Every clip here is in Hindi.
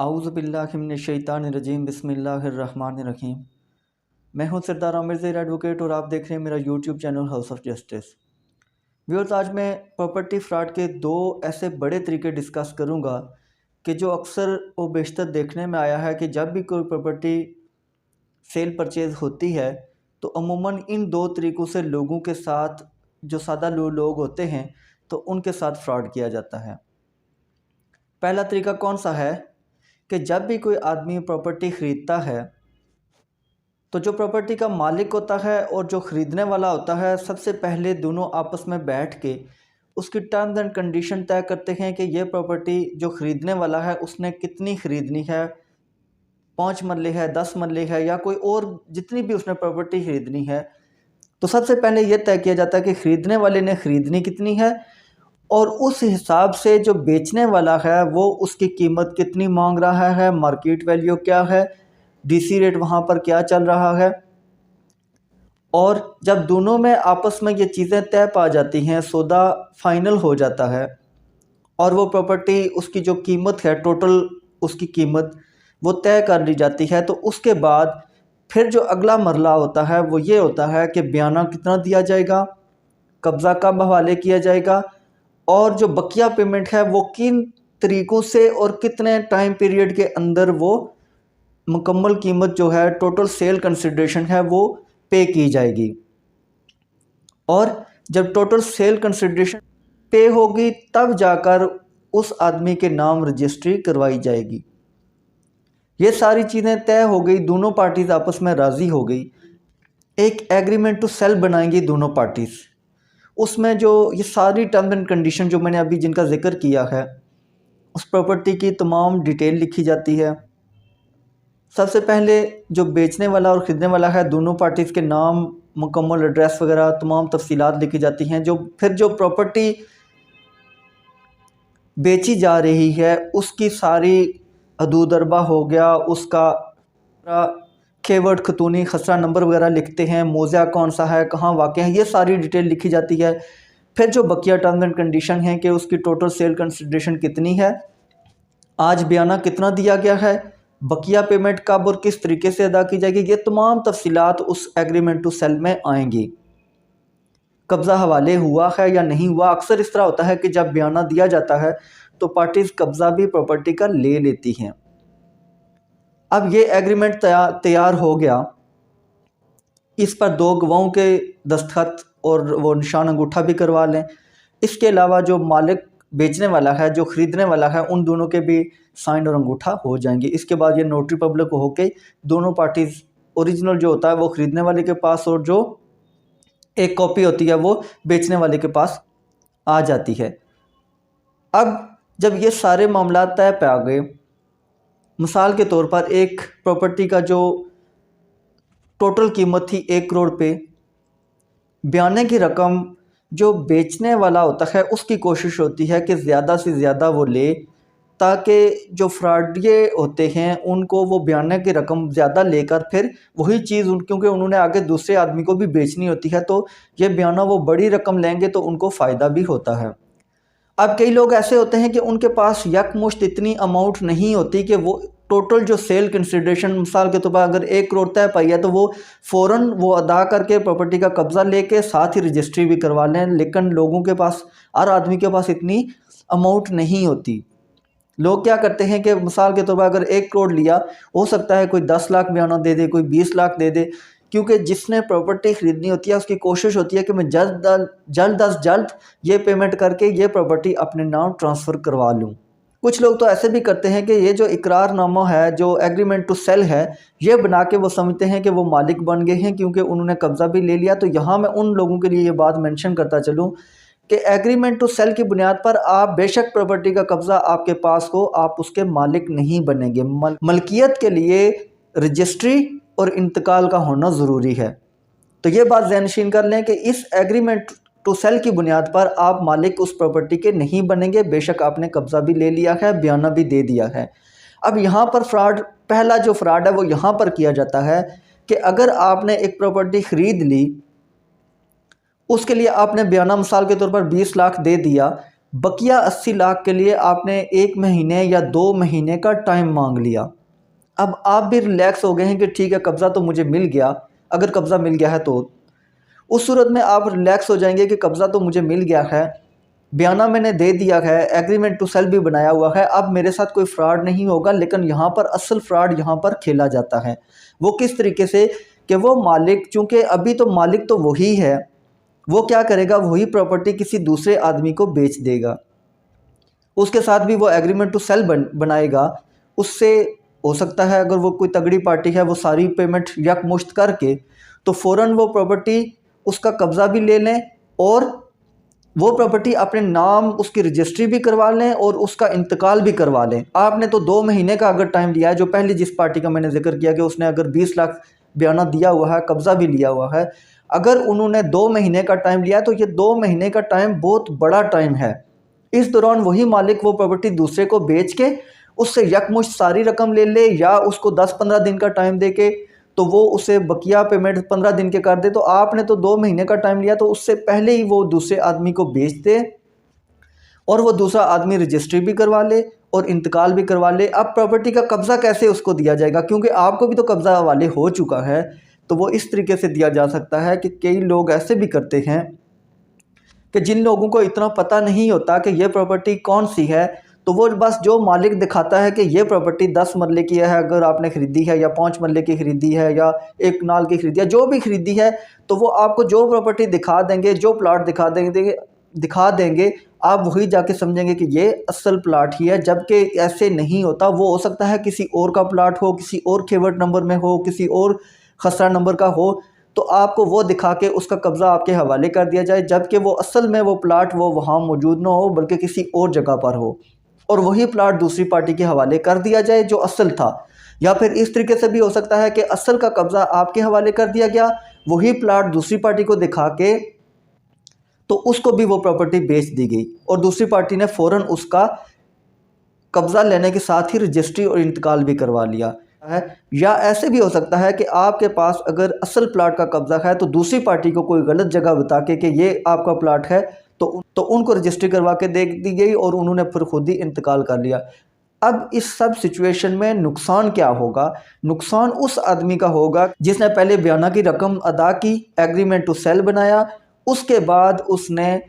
आऊज़ुबिल्लाहिमिनश्शैतानिर्रजीम बिस्मिल्लाहिर्रहमानिर्रहीम। मैं हूं सरदार आमिर ज़ैर एडवोकेट और आप देख रहे हैं मेरा YouTube channel house of justice. Viewers, आज मैं प्रॉपर्टी फ्रॉड के दो ऐसे बड़े तरीके डिस्कस करूंगा कि जो अक्सर व बेशतर देखने में आया है कि जब भी कोई प्रॉपर्टी सेल परचेज़ होती है तो अमूमन इन दो तरीक़ों से लोगों के साथ, जो सादा लोग होते हैं, तो उनके साथ फ्रॉड किया जाता है। पहला तरीका कौन सा है कि जब भी कोई आदमी प्रॉपर्टी ख़रीदता है तो जो प्रॉपर्टी का मालिक होता है और जो ख़रीदने वाला होता है, सबसे पहले दोनों आपस में बैठ के उसकी टर्म्स एंड कंडीशन तय करते हैं कि ये प्रॉपर्टी जो ख़रीदने वाला है उसने कितनी ख़रीदनी है, 5 मरले है, 10 मरले है, या कोई और जितनी भी उसने प्रॉपर्टी ख़रीदनी है। तो सबसे पहले ये तय किया जाता है कि ख़रीदने वाले ने ख़रीदनी कितनी है और उस हिसाब से जो बेचने वाला है वो उसकी कीमत कितनी मांग रहा है, मार्केट वैल्यू क्या है, डीसी रेट वहाँ पर क्या चल रहा है। और जब दोनों में आपस में ये चीज़ें तय पा जाती हैं, सौदा फाइनल हो जाता है और वो प्रॉपर्टी उसकी जो कीमत है, टोटल उसकी कीमत वो तय कर ली जाती है, तो उसके बाद फिर जो अगला मरला होता है वो ये होता है कि बयाना कितना दिया जाएगा, कब्ज़ा कब हवाले किया जाएगा और जो बकिया पेमेंट है वो किन तरीक़ों से और कितने टाइम पीरियड के अंदर वो मुकम्मल कीमत जो है, टोटल सेल कंसिडरेशन है, वो पे की जाएगी। और जब टोटल सेल कंसिडरेशन पे होगी तब जाकर उस आदमी के नाम रजिस्ट्री करवाई जाएगी। ये सारी चीज़ें तय हो गई, दोनों पार्टीज़ आपस में राज़ी हो गई, एक एग्रीमेंट टू सेल बनाएंगी दोनों पार्टीज़। उसमें जो ये सारी टर्म्स एंड कंडीशन जो मैंने अभी जिनका जिक्र किया है, उस प्रॉपर्टी की तमाम डिटेल लिखी जाती है। सबसे पहले जो बेचने वाला और ख़रीदने वाला है, दोनों पार्टीज़ के नाम, मुकम्मल एड्रेस वगैरह तमाम तफसीलात लिखी जाती हैं। जो प्रॉपर्टी बेची जा रही है उसकी सारी हदूद अरबा हो गया, उसका कीवर्ड खतूनी खसरा नंबर वगैरह लिखते हैं, मौज़ा कौन सा है, कहाँ वाक़ है, ये सारी डिटेल लिखी जाती है। फिर जो बकिया टर्म्स एंड कंडीशन हैं कि उसकी टोटल सेल कंसिडरेशन कितनी है, आज बयाना कितना दिया गया है, बकिया पेमेंट कब और किस तरीके से अदा की जाएगी, ये तमाम तफसीलात उस एग्रीमेंट टू सेल में आएंगी। कब्ज़ा हवाले हुआ है या नहीं हुआ, अक्सर इस तरह होता है कि जब बयाना दिया जाता है तो पार्टीज़ कब्ज़ा भी प्रॉपर्टी का ले लेती हैं। अब ये एग्रीमेंट तैयार हो गया, इस पर दो गवाहों के दस्तखत और वो निशान अंगूठा भी करवा लें। इसके अलावा जो मालिक बेचने वाला है, जो ख़रीदने वाला है, उन दोनों के भी साइन और अंगूठा हो जाएंगे। इसके बाद ये नोटरी पब्लिक होके दोनों पार्टीज़, ओरिजिनल जो होता है वो ख़रीदने वाले के पास और जो एक कॉपी होती है वो बेचने वाले के पास आ जाती है। अब जब ये सारे मामला तय पा गए, मिसाल के तौर पर एक प्रॉपर्टी का जो टोटल कीमत थी 1 करोड़ पे, बयाने की रकम जो बेचने वाला होता है उसकी कोशिश होती है कि ज़्यादा से ज़्यादा वो ले, ताकि जो फ्रॉडिये होते हैं उनको वो बयाने की रकम ज़्यादा लेकर फिर वही चीज़ क्योंकि उन्होंने आगे दूसरे आदमी को भी बेचनी होती है, तो ये बयाना वो बड़ी रकम लेंगे तो उनको फ़ायदा भी होता है। अब कई लोग ऐसे होते हैं कि उनके पास यकमुश्त इतनी अमाउंट नहीं होती कि वो टोटल जो सेल कंसिडरेशन, मिसाल के तौर पर अगर 1 करोड़ तय पाई है तो वो फ़ौरन वो अदा करके प्रॉपर्टी का कब्ज़ा लेके साथ ही रजिस्ट्री भी करवा लें। लेकिन लोगों के पास, हर आदमी के पास इतनी अमाउंट नहीं होती। लोग क्या करते हैं कि मिसाल के तौर पर अगर 1 करोड़ लिया, हो सकता है कोई 10 लाख बयाना दे दे, कोई 20 लाख दे दे, क्योंकि जिसने प्रॉपर्टी ख़रीदनी होती है उसकी कोशिश होती है कि मैं जल्द अज जल्द ये पेमेंट करके ये प्रॉपर्टी अपने नाम ट्रांसफ़र करवा लूँ। कुछ लोग तो ऐसे भी करते हैं कि ये जो इकरारनामा है, जो एग्रीमेंट टू सेल है, ये बना के वो समझते हैं कि वो मालिक बन गए हैं क्योंकि उन्होंने कब्ज़ा भी ले लिया। तो यहाँ मैं उन लोगों के लिए ये बात मेंशन करता चलूँ कि एग्रीमेंट टू सेल की बुनियाद पर आप बेशक प्रॉपर्टी का कब्ज़ा आपके पास हो, आप उसके मालिक नहीं बनेंगे। मलकियत के लिए रजिस्ट्री और इंतकाल का होना ज़रूरी है। तो ये बात ज़हनशीन कर लें कि इस एग्रीमेंट टू सेल की बुनियाद पर आप मालिक उस प्रॉपर्टी के नहीं बनेंगे, बेशक आपने कब्ज़ा भी ले लिया है, बयाना भी दे दिया है। अब यहाँ पर पहला जो फ्रॉड है वो यहाँ पर किया जाता है कि अगर आपने एक प्रॉपर्टी ख़रीद ली, उसके लिए आपने बयाना मिसाल के तौर पर 20 लाख दे दिया, बकिया 80 लाख के लिए आपने 1 महीने या 2 महीने का टाइम मांग लिया। अब आप भी रिलैक्स हो गए हैं कि ठीक है, कब्ज़ा तो मुझे मिल गया। अगर कब्ज़ा मिल गया है तो उस सूरत में आप रिलैक्स हो जाएंगे कि कब्ज़ा तो मुझे मिल गया है, बयाना मैंने दे दिया है, एग्रीमेंट टू सेल भी बनाया हुआ है, अब मेरे साथ कोई फ्रॉड नहीं होगा। लेकिन यहाँ पर असल फ्रॉड यहाँ पर खेला जाता है। वो किस तरीके से कि वो मालिक, चूँकि अभी तो मालिक तो वही है, वो क्या करेगा, वही प्रॉपर्टी किसी दूसरे आदमी को बेच देगा। उसके साथ भी वो एग्रीमेंट टू सेल बनाएगा। उससे हो सकता है अगर वो कोई तगड़ी पार्टी है, वो सारी पेमेंट यकमुश्त करके तो फ़ौरन वो प्रॉपर्टी उसका कब्ज़ा भी ले लें और वो प्रॉपर्टी अपने नाम उसकी रजिस्ट्री भी करवा लें और उसका इंतकाल भी करवा लें। आपने तो 2 महीने का अगर टाइम लिया है, जो पहले जिस पार्टी का मैंने जिक्र किया कि उसने अगर 20 लाख बयाना दिया हुआ है, कब्ज़ा भी लिया हुआ है, अगर उन्होंने 2 महीने का टाइम लिया तो ये 2 महीने का टाइम बहुत बड़ा टाइम है। इस दौरान वही मालिक वो प्रॉपर्टी दूसरे को बेच के उससे यकमुश्त सारी रकम ले ले, या उसको 10-15 दिन का टाइम दे के तो वो उसे बकिया पेमेंट 15 दिन के कर दे। तो आपने तो 2 महीने का टाइम लिया, तो उससे पहले ही वो दूसरे आदमी को बेच दे और वो दूसरा आदमी रजिस्ट्री भी करवा ले और इंतकाल भी करवा ले। अब प्रॉपर्टी का कब्ज़ा कैसे उसको दिया जाएगा, क्योंकि आपको भी तो कब्ज़ा वाले हो चुका है। तो वो इस तरीके से दिया जा सकता है कि कई लोग ऐसे भी करते हैं कि जिन लोगों को इतना पता नहीं होता कि ये प्रॉपर्टी कौन सी है, तो वो बस जो मालिक दिखाता है कि ये प्रॉपर्टी 10 मरले की है अगर आपने ख़रीदी है, या 5 मरले की ख़रीदी है, या 1 नाल की ख़रीदी है, जो भी ख़रीदी है, तो वो आपको जो प्रॉपर्टी दिखा देंगे, जो प्लाट दिखा देंगे, आप वही जाके समझेंगे कि ये असल प्लाट ही है। जबकि ऐसे नहीं होता। वो हो सकता है किसी और का प्लाट हो, किसी और खेवट नंबर में हो, किसी और खसरा नंबर का हो, तो आपको वो दिखा के उसका कब्ज़ा आपके हवाले कर दिया जाए, जबकि वो असल में वो प्लाट वो वहाँ मौजूद ना हो, बल्कि किसी और जगह पर हो, और वही प्लाट दूसरी पार्टी के हवाले कर दिया जाए जो असल था। या फिर इस तरीके से भी हो सकता है कि असल का कब्ज़ा आपके हवाले कर दिया गया, वही प्लाट दूसरी पार्टी को दिखा के तो उसको भी वो प्रॉपर्टी बेच दी गई और दूसरी पार्टी ने फ़ौरन उसका कब्ज़ा लेने के साथ ही रजिस्ट्री और इंतकाल भी करवा लिया है। या ऐसे भी हो सकता है कि आपके पास अगर असल प्लाट का कब्ज़ा है, तो दूसरी पार्टी को कोई गलत जगह बता के कि ये आपका प्लाट है, तो उनको रजिस्ट्री करवा के दे दी गई और उन्होंने फिर खुद ही इंतकाल कर लिया। अब इस सब सिचुएशन में नुकसान क्या होगा? नुकसान उस आदमी का होगा जिसने पहले बयाना की रकम अदा की, एग्रीमेंट टू सेल बनाया, उसके बाद उसने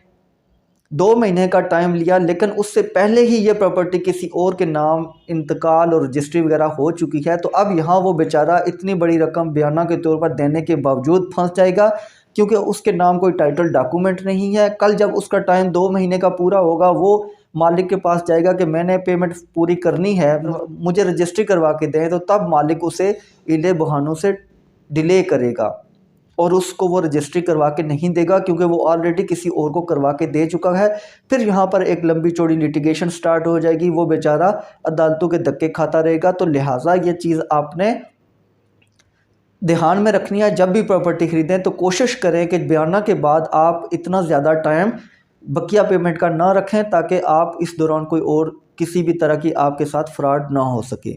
2 महीने का टाइम लिया, लेकिन उससे पहले ही ये प्रॉपर्टी किसी और के नाम इंतकाल और रजिस्ट्री वगैरह हो चुकी है। तो अब यहाँ वो बेचारा इतनी बड़ी रकम बयाना के तौर पर देने के बावजूद फंस जाएगा, क्योंकि उसके नाम कोई टाइटल डॉक्यूमेंट नहीं है। कल जब उसका टाइम 2 महीने का पूरा होगा, वो मालिक के पास जाएगा कि मैंने पेमेंट पूरी करनी है, मुझे रजिस्ट्री करवा के दें, तो तब मालिक उसे इले बहानों से डिले करेगा और उसको वो रजिस्ट्री करवा के नहीं देगा, क्योंकि वो ऑलरेडी किसी और को करवा के दे चुका है। फिर यहाँ पर एक लंबी चौड़ी लिटिगेशन स्टार्ट हो जाएगी, वो बेचारा अदालतों के धक्के खाता रहेगा। तो लिहाजा ये चीज़ आपने ध्यान में रखनी है। जब भी प्रॉपर्टी ख़रीदें तो कोशिश करें कि बयाना के बाद आप इतना ज़्यादा टाइम बकिया पेमेंट का ना रखें, ताकि आप इस दौरान कोई और किसी भी तरह की आपके साथ फ्रॉड ना हो सके।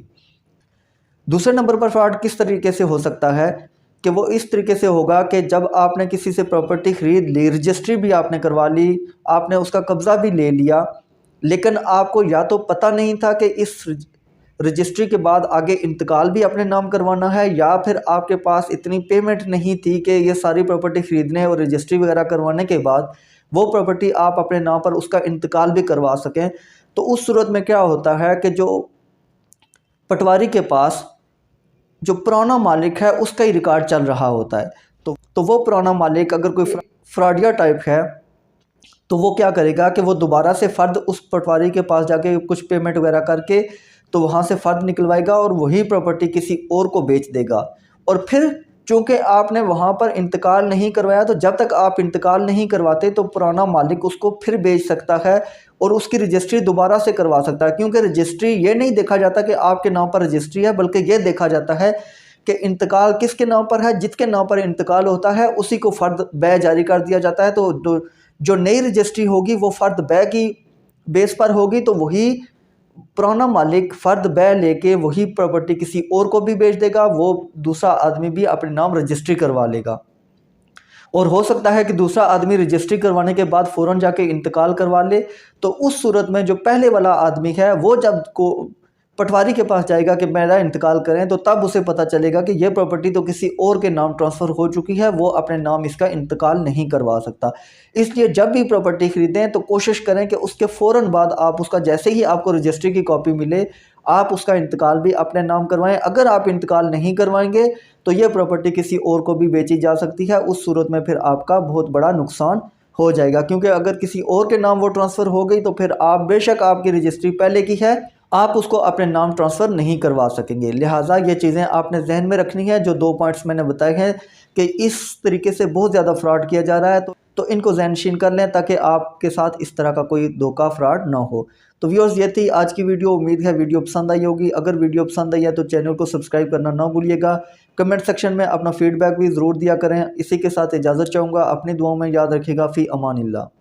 दूसरे नंबर पर फ्रॉड किस तरीके से हो सकता है कि वो इस तरीके से होगा कि जब आपने किसी से प्रॉपर्टी ख़रीद ली, रजिस्ट्री भी आपने करवा ली, आपने उसका कब्ज़ा भी ले लिया, लेकिन आपको या तो पता नहीं था कि इस रजिस्ट्री के बाद आगे इंतकाल भी अपने नाम करवाना है, या फिर आपके पास इतनी पेमेंट नहीं थी कि ये सारी प्रॉपर्टी ख़रीदने और रजिस्ट्री वगैरह करवाने के बाद वो प्रॉपर्टी आप अपने नाम पर उसका इंतकाल भी करवा सकें। तो उस सूरत में क्या होता है कि जो पटवारी के पास जो पुराना मालिक है उसका ही रिकॉर्ड चल रहा होता है, तो वो पुराना मालिक अगर कोई फ्रॉडिया टाइप है, तो वो क्या करेगा कि वो दोबारा से फ़र्द उस पटवारी के पास जाके कुछ पेमेंट वगैरह करके तो वहाँ से फ़र्द निकलवाएगा और वही प्रॉपर्टी किसी और को बेच देगा। और फिर चूँकि आपने वहाँ पर इंतकाल नहीं करवाया, तो जब तक आप इंतकाल नहीं करवाते तो पुराना मालिक उसको फिर बेच सकता है और उसकी रजिस्ट्री दोबारा से करवा सकता है। क्योंकि रजिस्ट्री ये नहीं देखा जाता कि आपके नाम पर रजिस्ट्री है, बल्कि ये देखा जाता है कि इंतकाल किसके नाम पर है। जिसके नाम पर इंतकाल होता है उसी को फ़र्द बै जारी कर दिया जाता है। तो जो नई रजिस्ट्री होगी वो फ़र्द बै की बेस पर होगी, तो वही पुराना मालिक फ़र्द बै लेके वही प्रॉपर्टी किसी और को भी बेच देगा, वो दूसरा आदमी भी अपने नाम रजिस्ट्री करवा लेगा। और हो सकता है कि दूसरा आदमी रजिस्ट्री करवाने के बाद फ़ौरन जाके इंतकाल करवा ले। तो उस सूरत में जो पहले वाला आदमी है वो जब को पटवारी के पास जाएगा कि मेरा इंतकाल करें, तो तब उसे पता चलेगा कि ये प्रॉपर्टी तो किसी और के नाम ट्रांसफ़र हो चुकी है, वो अपने नाम इसका इंतकाल नहीं करवा सकता। इसलिए जब भी प्रॉपर्टी ख़रीदें तो कोशिश करें कि उसके फ़ौरन बाद आप उसका, जैसे ही आपको रजिस्ट्री की कॉपी मिले, आप उसका इंतकाल भी अपने नाम करवाएं। अगर आप इंतकाल नहीं करवाएंगे तो ये प्रॉपर्टी किसी और को भी बेची जा सकती है। उस सूरत में फिर आपका बहुत बड़ा नुकसान हो जाएगा, क्योंकि अगर किसी और के नाम वो ट्रांसफ़र हो गई तो फिर आप, बेशक आपकी रजिस्ट्री पहले की है, आप उसको अपने नाम ट्रांसफ़र नहीं करवा सकेंगे। लिहाजा ये चीज़ें आपने जहन में रखनी है। जो 2 पॉइंट्स मैंने बताए हैं कि इस तरीके से बहुत ज़्यादा फ्रॉड किया जा रहा है, तो इनको ज़हनशीन कर लें ताकि आपके साथ इस तरह का कोई धोखा फ्रॉड ना हो। तो व्यूअर्स, ये थी आज की वीडियो। उम्मीद है वीडियो पसंद आई होगी। अगर वीडियो पसंद आई है तो चैनल को सब्सक्राइब करना ना भूलिएगा। कमेंट सेक्शन में अपना फीडबैक भी ज़रूर दिया करें। इसी के साथ इजाज़त चाहूँगा। अपनी दुआओं में याद रखिएगा। फ़ी अमानिल्लाह।